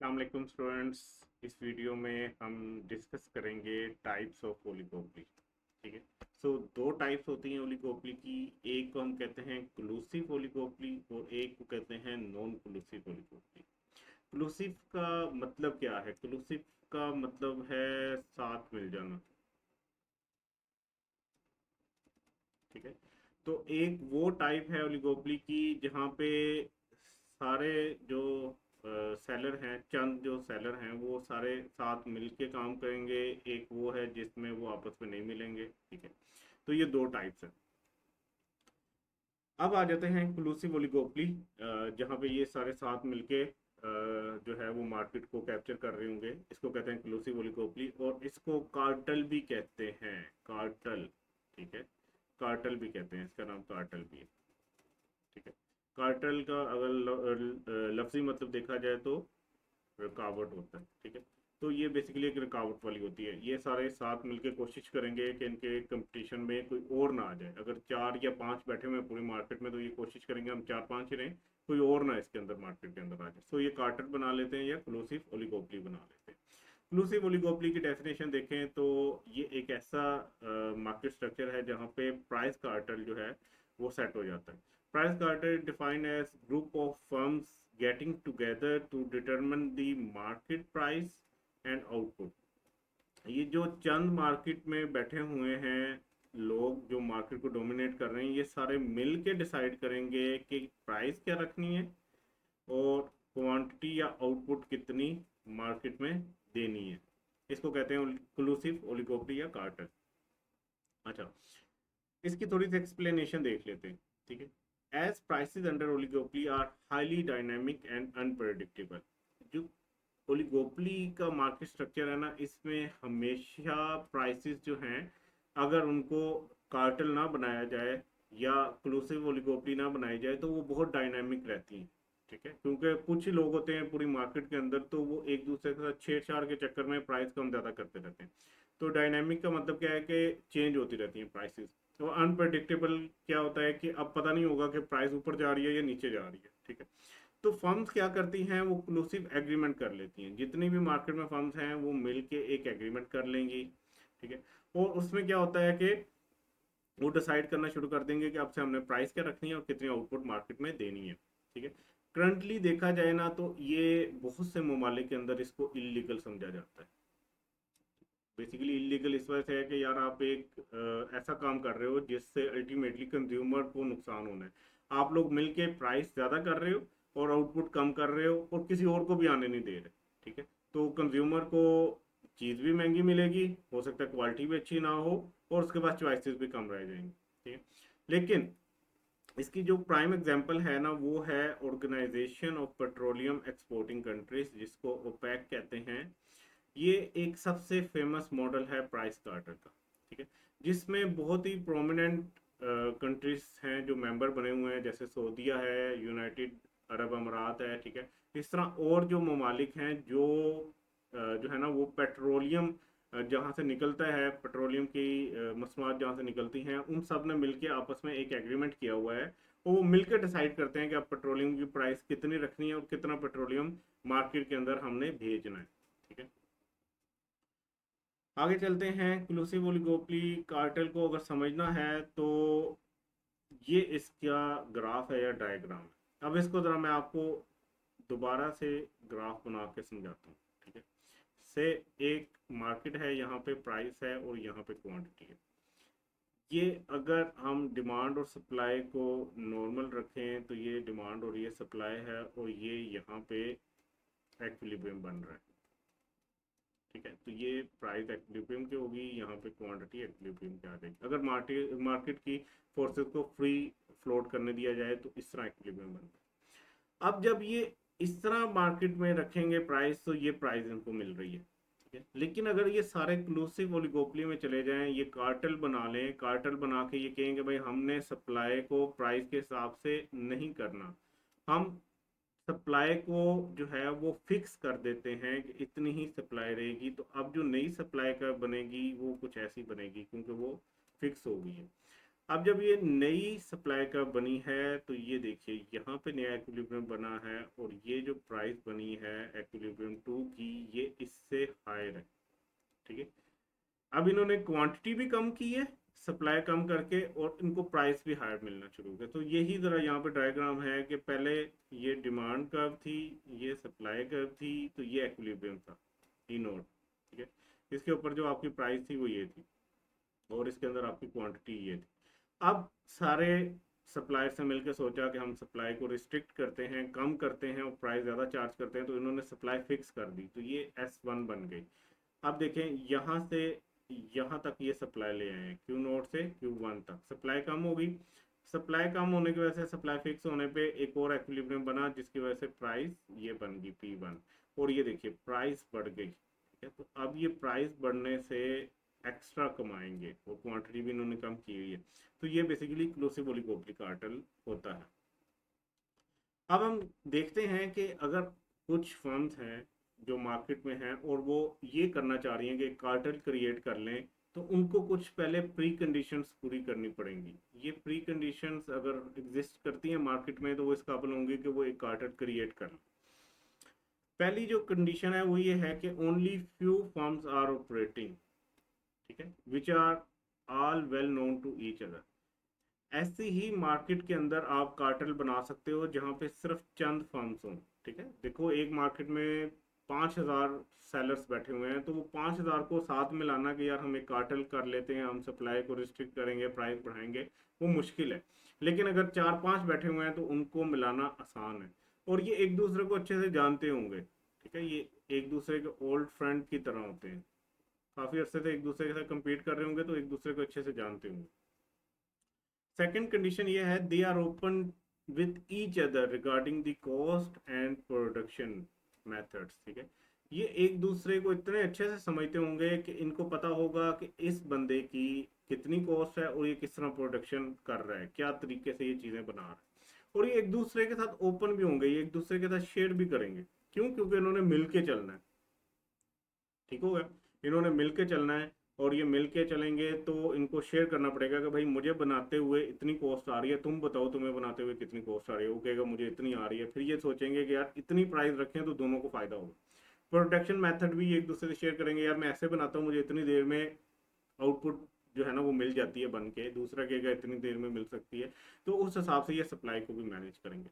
अस्सलाम स्टूडेंट्स। इस वीडियो में हम डिस्कस करेंगे टाइप्स ऑफ ओलिगोपोली। ठीक है। दो टाइप्स होती हैं ओलिगोपोली की। एक को हम कहते हैं क्लूसिव ओलिगोपोली और एक को कहते हैं नॉन क्लूसिव ओलिगोपोली। क्लूसिव का मतलब क्या है? क्लूसिव का मतलब है साथ मिल जाना। ठीक है। तो एक वो टाइप है ओलिगोपोली की जहाँ पे सारे जो सेलर हैं, चंद जो सेलर हैं वो सारे साथ मिलके काम करेंगे। एक वो है जिसमें वो आपस में नहीं मिलेंगे। ठीक है। तो ये दो टाइप्स हैं। अब आ जाते हैं इंक्लूसिव ओलिगोपोली, जहाँ पे ये सारे साथ मिलके जो है वो मार्केट को कैप्चर कर रहे होंगे। इसको कहते हैं इंक्लूसिव ओलिगोपोली और इसको कार्टल भी कहते हैं। कार्टल। ठीक है। कार्टल भी कहते हैं, इसका नाम कार्टल भी है। ठीक है। कार्टल का अगर लफ्जी मतलब देखा जाए तो रुकावट होता है। ठीक है। तो ये बेसिकली एक रुकावट वाली होती है। ये सारे साथ मिलके कोशिश करेंगे कि इनके कंपटीशन में कोई और ना आ जाए। अगर चार या पांच बैठे हुए हैं पूरी मार्केट में तो ये कोशिश करेंगे हम चार पांच ही रहें, कोई और ना इसके अंदर मार्केट के अंदर आ जाए। ये कार्टेल बना लेते हैं या क्लूसिव ओलिगोपोली बना लेते हैं। क्लूसिव ओलिगोपोली की डेफिनेशन देखें तो ये एक ऐसा मार्केट स्ट्रक्चर है जहाँ पे प्राइस कार्टेल जो है वो सेट हो जाता है। Price cartel defined age group of firms getting together to determine the market price and output। ये जो चंद मार्केट में बैठे हुए हैं लोग जो मार्केट को डोमिनेट कर रहे हैं, ये सारे मिल के डिसाइड करेंगे कि प्राइस क्या रखनी है और क्वांटिटी या आउटपुट कितनी मार्केट में देनी है। इसको कहते हैं इंक्लूसिव ओलिगोपोली या कार्टेल। अच्छा, इसकी थोड़ी सी एक्सप्लेनेशन देख लेते हैं। ठीक है। As prices under oligopoly are highly dynamic and unpredictable. जो ओलिगोपोली का मार्केट स्ट्रक्चर है ना, इसमें हमेशा प्राइसेस जो हैं, अगर उनको कार्टेल ना बनाया जाए या क्लूसिव ओलिगोपोली ना बनाई जाए तो वो बहुत डायनामिक रहती हैं। ठीक है। क्योंकि कुछ ही लोग होते हैं पूरी मार्केट के अंदर, तो वो एक दूसरे के साथ छेड़छाड़ के चक्कर में प्राइस कम ज़्यादा करते रहते हैं। तो डायनामिक का मतलब क्या है कि चेंज होती रहती हैं प्राइसेस। तो अनप्रडिक्टेबल क्या होता है कि अब पता नहीं होगा कि प्राइस ऊपर जा रही है या नीचे जा रही है। ठीक है। तो फर्म्स क्या करती हैं, वो क्लूसिव एग्रीमेंट कर लेती हैं। जितनी भी मार्केट में फर्म्स हैं वो मिलके एक एग्रीमेंट कर लेंगी। ठीक है। और उसमें क्या होता है कि वो डिसाइड करना शुरू कर देंगे कि अब से हमने प्राइस क्या रखनी है और कितनी आउटपुट मार्केट में देनी है। ठीक है। करंटली देखा जाए ना तो ये बहुत से ममालिक के अंदर इसको इलीगल समझा जाता है। बेसिकली इलीगल इस वजह से है कि यार आप एक ऐसा काम कर रहे हो जिससे अल्टीमेटली कंज्यूमर को नुकसान होना है। आप लोग मिलके प्राइस ज़्यादा कर रहे हो और आउटपुट कम कर रहे हो और किसी और को भी आने नहीं दे रहे। ठीक है। तो कंज्यूमर को चीज़ भी महंगी मिलेगी, हो सकता है क्वालिटी भी अच्छी ना हो और उसके बाद चॉइसेस भी कम रह जाएंगी। ठीक है। लेकिन इसकी जो प्राइम एग्जांपल है ना वो है organisation of petroleum exporting countries, जिसको ओपेक कहते हैं। ये एक सबसे फेमस मॉडल है प्राइस कार्टर का। ठीक है। जिसमें बहुत ही प्रोमिनेंट कंट्रीज हैं जो मेंबर बने हुए हैं, जैसे सऊदीया है, यूनाइटेड अरब अमारात है। ठीक है। इस तरह और जो ममालिक हैं जो है ना वो पेट्रोलियम जहाँ से निकलता है, पेट्रोलियम की मसनूआत जहाँ से निकलती हैं, उन सब ने मिलके आपस में एक एग्रीमेंट किया हुआ है। और वो मिलकर डिसाइड करते हैं कि अब पेट्रोलियम की प्राइस कितनी रखनी है और कितना पेट्रोलियम मार्केट के अंदर हमने भेजना है। ठीक है। आगे चलते हैं। इंक्लूसिव ओलिगोपोली कार्टेल को अगर समझना है तो ये इसका ग्राफ है या डायग्राम है। अब इसको जरा मैं आपको दोबारा से ग्राफ बना के समझाता हूँ। ठीक है। से एक मार्केट है, यहाँ पे प्राइस है और यहाँ पे क्वांटिटी है। ये अगर हम डिमांड और सप्लाई को नॉर्मल रखें तो ये डिमांड और ये सप्लाई है और ये यहाँ पे एक्विलिब्रियम बन रहा है। ठीक है। तो ये प्राइस एक्विलिब्रियम की होगी, यहाँ पे क्वांटिटी एक्विलिब्रियम की आ जाएगी। अगर मार्केट मार्केट की फोर्सेस को फ्री फ्लोट करने दिया जाए तो इस तरह एक्विलिब्रियम बनता है। अब जब ये इस तरह मार्केट में रखेंगे प्राइस तो ये प्राइस इनको मिल रही है। ठीक है। लेकिन अगर ये सारे क्लूसिव ओलिगोपोली में चले जाएं, ये कार्टेल बना लें, कार्टेल बना के ये कहेंगे भाई हमने सप्लाई को प्राइस के हिसाब से नहीं करना, हम सप्लाई को जो है वो फिक्स कर देते हैं कि इतनी ही सप्लाई रहेगी। तो अब जो नई सप्लाई का बनेगी वो कुछ ऐसी बनेगी क्योंकि वो फिक्स हो गई है। अब जब ये नई सप्लाई का बनी है तो ये देखिए यहाँ पे नया इक्विलिब्रियम बना है और ये जो प्राइस बनी है इक्विलिब्रियम 2 की ये इससे हायर है, ठीक है। अब इन्होंने क्वांटिटी भी कम की है सप्लाई कम करके और इनको प्राइस भी हायर मिलना शुरू हो गया। तो यही जरा यहाँ पे डायग्राम है कि पहले ये डिमांड कर्व थी, ये सप्लाई कर्व थी, तो ये इक्विलिब्रियम था ई नोट, ठीक है। इसके ऊपर जो आपकी प्राइस थी वो ये थी और इसके अंदर आपकी क्वांटिटी ये थी। अब सारे सप्लायर से मिलकर सोचा कि हम सप्लाई को रिस्ट्रिक्ट करते हैं, कम करते हैं और प्राइस ज़्यादा चार्ज करते हैं, तो इन्होंने सप्लाई फिक्स कर दी, तो ये S1 बन गई। अब देखें यहाँ से यहाँ तक ये सप्लाई ले आए हैं Q0 से Q1 तक, सप्लाई कम होगी, सप्लाई कम होने की वजह से सप्लाई फिक्स होने पे एक और इक्विलिब्रियम बना जिसकी वजह से प्राइस ये बन गई P1 और ये देखिए प्राइस बढ़ गई, ठीक है। तो अब ये प्राइस बढ़ने से एक्स्ट्रा कमाएंगे और क्वांटिटी भी इन्होंने कम की हुई है, तो ये बेसिकली एक्सक्लूसिव ओलिगोपोली कार्टेल होता है। अब हम देखते हैं कि अगर कुछ फर्म्स हैं जो मार्केट में हैं और वो ये करना चाह रही हैं कि कार्टेल क्रिएट कर लें, तो उनको कुछ पहले प्री कंडीशंस पूरी करनी पड़ेंगी। ये प्री कंडीशंस अगर एग्जिस्ट करती हैं मार्केट में तो वो इस काबिल होंगे कि वो एक कार्टेल क्रिएट कर लें। पहली जो कंडीशन है वो ये है कि only few firms are operating, ठीक है, which are all well known to each other. ऐसे ही मार्केट के अंदर आप कार्टेल बना सकते हो जहां पे सिर्फ चंद फर्म्स हों, ठीक है। देखो एक मार्केट में 5,000 सेलर्स बैठे हुए हैं, तो वो 5,000 को साथ में लाना कि यार हम एक कार्टेल कर लेते हैं, हम सप्लाई को रिस्ट्रिक्ट करेंगे, प्राइस बढ़ाएंगे, वो मुश्किल है। लेकिन अगर 4-5 बैठे हुए हैं तो उनको मिलाना आसान है और ये एक दूसरे को अच्छे से जानते होंगे, ठीक है। ये एक दूसरे के ओल्ड फ्रेंड की तरह होते हैं, काफी अरसे से एक दूसरे के साथ कम्पीट कर रहे होंगे तो एक दूसरे को अच्छे से जानते होंगे। सेकंड कंडीशन ये है they are open with each other regarding the cost and production methods, ठीक है। ये एक दूसरे को इतने अच्छे से समझते होंगे कि इनको पता होगा कि इस बंदे की कितनी कॉस्ट है और ये किस तरह प्रोडक्शन कर रहा है, क्या तरीके से ये चीजें बना रहा है। और ये एक दूसरे के साथ ओपन भी होंगे, ये एक दूसरे के साथ शेयर भी करेंगे। क्यों? क्योंकि इन्होंने मिल के चलना है, ठीक हो गया। इन्होंने मिल के चलना है और ये मिल के चलेंगे तो इनको शेयर करना पड़ेगा कि भाई मुझे बनाते हुए इतनी कॉस्ट आ रही है, तुम बताओ तुम्हें बनाते हुए कितनी कॉस्ट आ रही है। वो कहेगा मुझे इतनी आ रही है, फिर ये सोचेंगे कि यार इतनी प्राइस रखें तो दोनों को फायदा होगा। प्रोडक्शन मेथड भी एक दूसरे से शेयर करेंगे, यार मैं ऐसे बनाता हूँ मुझे इतनी देर में आउटपुट जो है ना वो मिल जाती है बन के, दूसरा कहेगा इतनी देर में मिल सकती है, तो उस हिसाब से ये सप्लाई को भी मैनेज करेंगे।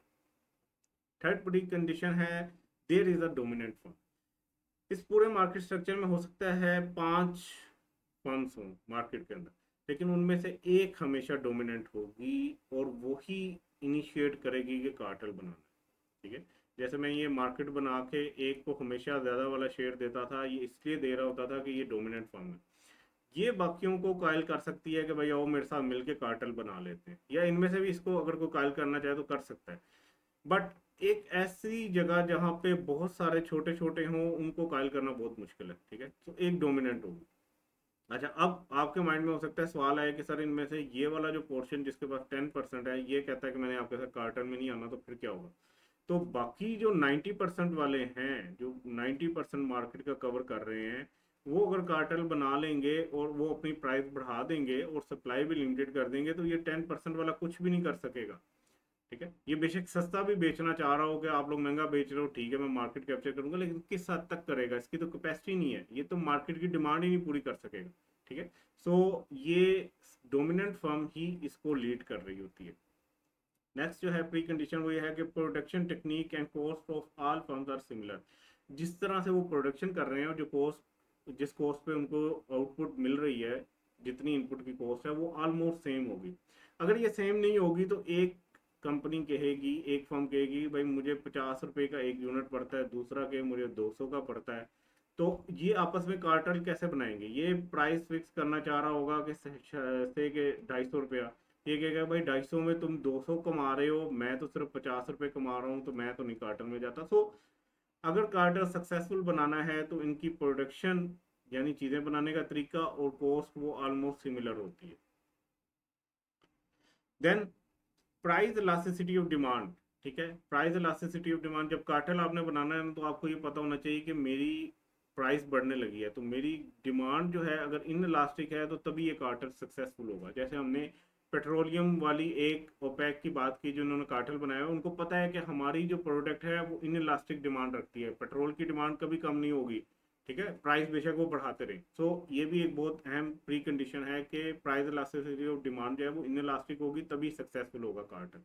थर्ड बड़ी कंडीशन है there is a dominant firm. इस पूरे मार्केट स्ट्रक्चर में हो सकता है 5 फर्म्स हों मार्केट के अंदर, लेकिन उनमें से एक हमेशा डोमिनेंट होगी और वो ही इनिशिएट करेगी कि कार्टेल बनाना, ठीक है। जैसे मैं ये मार्केट बना के एक को हमेशा ज़्यादा वाला शेयर देता था, ये इसलिए दे रहा होता था कि ये डोमिनेंट फर्म है। ये बाकियों को कायल कर सकती है कि भाई आओ मेरे साथ मिलके कार्टेल बना लेते हैं, या इनमें से भी इसको अगर कोई कायल करना चाहे तो कर सकता है। बट एक ऐसी जगह जहाँ पे बहुत सारे छोटे छोटे हों उनको कायल करना बहुत मुश्किल है, ठीक है। तो एक डोमिनेंट होगी। अच्छा, अब आपके माइंड में हो सकता है सवाल आया कि सर इनमें से ये वाला जो पोर्शन जिसके पास 10% है ये कहता है कि मैंने आपके साथ कार्टन में नहीं आना, तो फिर क्या होगा? तो बाकी जो 90% वाले हैं जो 90% मार्केट का कवर कर रहे हैं, वो अगर कार्टेल बना लेंगे और वो अपनी प्राइस बढ़ा देंगे और सप्लाई भी लिमिटेड कर देंगे तो ये 10% वाला कुछ भी नहीं कर सकेगा, ठीक है। ये बेशक सस्ता भी बेचना चाह रहा हो कि आप लोग महंगा बेच रहे हो, ठीक है मैं मार्केट कैप्चर करूंगा, लेकिन किस हद तक करेगा? इसकी तो कैपेसिटी नहीं है, ये तो मार्केट की डिमांड ही नहीं पूरी कर सकेगा, ठीक है। सो ये डोमिनेंट फर्म ही इसको लीड कर रही होती है। नेक्स्ट जो है प्री कंडीशन वो ये है कि production technique and cost of all firms are similar. जिस तरह से वो प्रोडक्शन कर रहे हैं और जो कॉस्ट जिस कॉस्ट पे उनको आउटपुट मिल रही है, जितनी इनपुट की कॉस्ट है वो ऑलमोस्ट सेम होगी। अगर ये सेम नहीं होगी तो एक कंपनी कहेगी, एक फर्म कहेगी भाई मुझे 50 रुपए का एक यूनिट पड़ता है, दूसरा के मुझे 200 का पड़ता है। तो ये आपस में कार्टेल कैसे बनाएंगे? ये प्राइस फिक्स करना चाह रहा होगा कि से के 250 रुपया, ये कहेगा भाई 250 में तुम 200 कमा रहे हो, मैं तो सिर्फ 50 रुपए कमा रहा हूँ, तो मैं तो नहीं कार्टन में जाता। सो अगर कार्टन सक्सेसफुल बनाना है तो इनकी प्रोडक्शन यानी चीजें बनाने का तरीका और कॉस्ट वो ऑलमोस्ट सिमिलर होती है। Then price elasticity of demand, ठीक है। प्राइस इलास्टिसिटी ऑफ डिमांड, जब कार्टेल आपने बनाना है तो आपको ये पता होना चाहिए कि मेरी प्राइस बढ़ने लगी है, तो मेरी डिमांड जो है अगर इन इलास्टिक है तो तभी ये कार्टेल सक्सेसफुल होगा। जैसे हमने पेट्रोलियम वाली एक ओपेक की बात की, जिन्होंने कार्टेल बनाया, उनको पता है कि हमारी जो प्रोडक्ट है वो इनइलास्टिक डिमांड रखती है, पेट्रोल की डिमांड कभी कम नहीं होगी, ठीक है, प्राइस बेशक वो बढ़ाते रहे। सो ये भी एक बहुत अहम प्री कंडीशन है कि प्राइस इलास्टिसिटी ऑफ डिमांड जो है वो इनइलास्टिक होगी, तभी सक्सेसफुल होगा कार्टेल।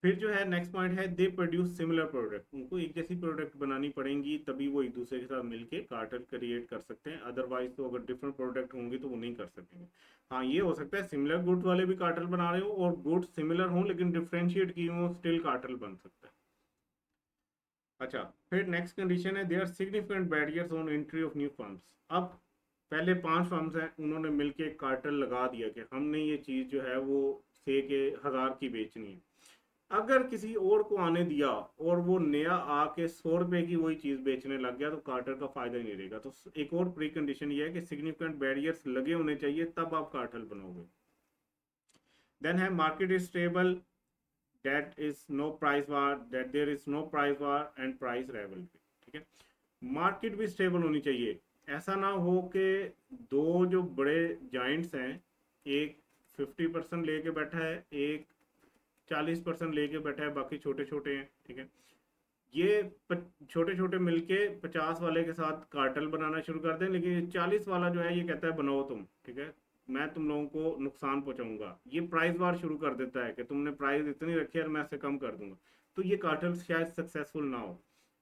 फिर जो है नेक्स्ट पॉइंट है, दे प्रोड्यूस सिमिलर प्रोडक्ट, उनको एक जैसी प्रोडक्ट बनानी पड़ेंगी, तभी वो एक दूसरे के साथ मिलके कार्टेल क्रिएट कर सकते हैं, अदरवाइज तो अगर डिफरेंट प्रोडक्ट होंगी तो वो नहीं कर सकेंगे। हाँ ये हो सकता है सिमिलर गुड्स वाले भी कार्टेल बना रहे हो और गुड्स सिमिलर हो लेकिन डिफ्रेंशिएट की हो, स्टिल कार्टेल बन सकता है। अच्छा, फिर नेक्स्ट कंडीशन है, there are significant barriers on entry of new firms. अब पहले 5 फर्म्स हैं, उन्होंने मिलके एक कार्टेल लगा दिया कि हमने ये चीज़ जो है वो से के 1000 की बेचनी है। अगर किसी और को आने दिया और वो नया आके 100 रुपए की वही चीज बेचने लग गया तो कार्टेल का फायदा ही नहीं रहेगा। तो एक और प्री कंडीशन ये है कि सिग्निफिकेंट बैरियर्स लगे होने चाहिए, तब आप कार्टेल बनाओगे। देन है market is stable, that is no price war, that there is no price war and price rivalry, ठीक है। मार्केट भी स्टेबल होनी चाहिए, ऐसा ना हो कि दो जो बड़े जाइंट्स हैं, एक 50% लेके बैठा है, एक 40% लेके बैठा है, बाकी छोटे छोटे हैं, ठीक है। ये छोटे छोटे मिलके 50 वाले के साथ कार्टेल बनाना शुरू कर दें, लेकिन 40 वाला जो है ये कहता है बनाओ तुम, ठीक है, मैं तुम लोगों को नुकसान पहुंचाऊंगा, ये प्राइस वार शुरू कर देता है कि तुमने प्राइस इतनी रखी है और मैं इसे कम कर दूंगा, तो ये कार्टेल शायद सक्सेसफुल ना हो,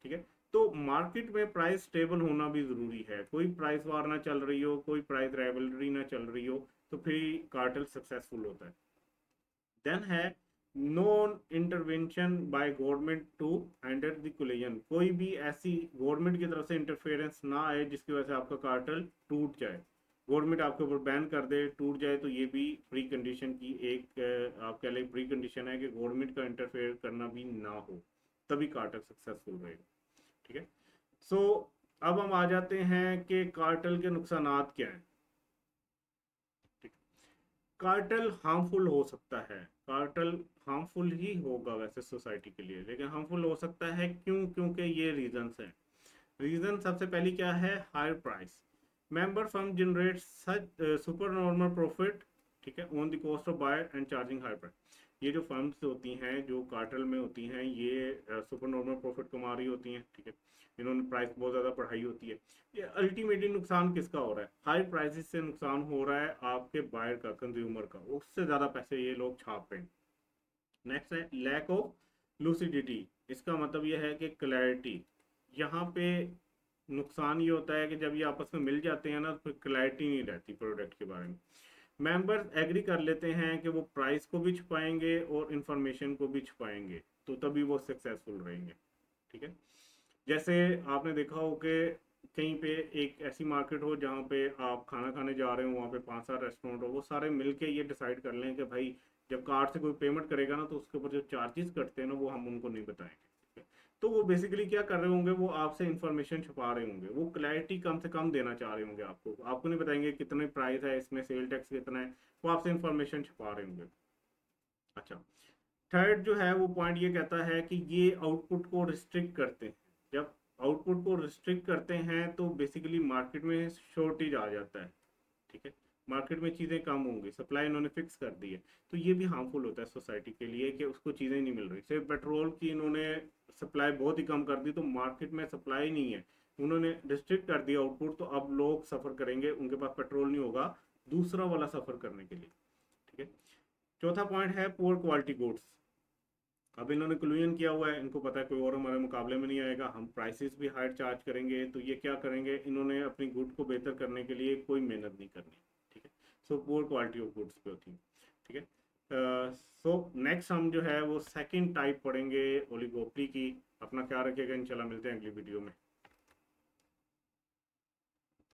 ठीक है। तो मार्केट में प्राइस स्टेबल होना भी जरूरी है, कोई प्राइस वार ना चल रही हो, कोई प्राइस राइवलरी ना चल रही हो, तो फिर कार्टेल सक्सेसफुल होता है। देन है non intervention by government to handle the collusion, कोई भी ऐसी गवर्नमेंट की तरफ से इंटरफेरेंस ना आए जिसकी वजह से आपका कार्टेल टूट जाए, गवर्नमेंट आपके ऊपर बैन कर दे, टूट जाए, तो ये भी प्री कंडीशन की एक आप कह लें प्री कंडीशन है कि गवर्नमेंट का इंटरफेयर करना भी ना हो, तभी कार्टेल सक्सेसफुल रहेगा, ठीक है। सो अब हम आ जाते हैं कि कार्टेल के नुकसानात क्या हैं। कार्टेल हार्मफुल हो सकता है, कार्टेल हार्मफुल ही होगा वैसे सोसाइटी के लिए, लेकिन हार्मफुल हो सकता है क्यों, क्योंकि ये रीजंस हैं। रीजन सबसे पहली क्या है, higher price, member firm generate such super normal profit, ठीक है, on the cost of buyer and charging higher price. ये जो फर्म्स होती हैं जो कार्टेल में होती हैं, ये सुपर नॉर्मल प्रॉफिट कमा रही होती हैं, ठीक है, इन्होंने प्राइस बहुत ज़्यादा बढ़ाई होती है। ये अल्टीमेटली नुकसान किसका हो रहा है, हाई प्राइसेस से नुकसान हो रहा है आपके बायर का, कंज्यूमर का, उससे ज़्यादा पैसे ये लोग छाप रहे हैं। नेक्स्ट है लैक ऑफ लूसिडिटी, इसका मतलब ये है कि क्लैरिटी, यहाँ पे नुकसान ये होता है कि जब ये आपस में मिल जाते हैं ना, तो फिर क्लैरिटी नहीं रहती प्रोडक्ट के बारे में। मेंबर्स एग्री कर लेते हैं कि वो प्राइस को भी छुपाएंगे और इंफॉर्मेशन को भी छुपाएंगे, तो तभी वो सक्सेसफुल रहेंगे, ठीक है। जैसे आपने देखा हो कि कहीं पे एक ऐसी मार्केट हो जहाँ पे आप खाना खाने जा रहे हो, वहाँ पे 5-7 रेस्टोरेंट हो, वो सारे मिलके ये डिसाइड कर लें कि भाई जब कार्ड से कोई पेमेंट करेगा ना, तो उसके ऊपर जो चार्जेस कटते हैं ना, वो हम उनको नहीं बताएंगे, ठीक है? तो वो बेसिकली क्या कर रहे होंगे, वो आपसे इंफॉर्मेशन छुपा रहे होंगे, वो क्लैरिटी कम से कम देना चाह रहे होंगे आपको, आपको नहीं बताएंगे कितने प्राइस है इसमें, सेल टैक्स कितना है, वो आपसे इंफॉर्मेशन छुपा रहे होंगे। अच्छा, थर्ड जो है वो पॉइंट ये कहता है कि ये आउटपुट को रिस्ट्रिक्ट करते हैं, जब आउटपुट को रिस्ट्रिक्ट करते हैं तो बेसिकली मार्केट में शॉर्टेज आ जाता है, ठीक है, मार्केट में चीज़ें कम होंगी, सप्लाई इन्होंने फिक्स कर दी है, तो ये भी हार्मफुल होता है सोसाइटी के लिए कि उसको चीज़ें नहीं मिल रही। सिर्फ पेट्रोल की इन्होंने सप्लाई बहुत ही कम कर दी, तो मार्केट में सप्लाई नहीं है, उन्होंने रिस्ट्रिक्ट कर दिया आउटपुट, तो अब लोग सफ़र करेंगे, उनके पास पेट्रोल नहीं होगा दूसरा वाला सफ़र करने के लिए, ठीक है। चौथा पॉइंट है पुअर क्वालिटी गुड्स, अब इन्होंने क्लूजन किया हुआ है, इनको पता है कोई और हमारे मुकाबले में नहीं आएगा, हम प्राइसेस भी हाई चार्ज करेंगे, तो ये क्या करेंगे, इन्होंने अपनी गुड को बेहतर करने के लिए कोई मेहनत नहीं करनी, ठीक है। So poor quality of goods पे होती है, ठीक है। सो नेक्स्ट हम जो है वो सेकंड टाइप पढ़ेंगे ओलिगोपोली की। अपना ख्याल रखिएगा, इंशाल्लाह मिलते हैं अगली वीडियो में।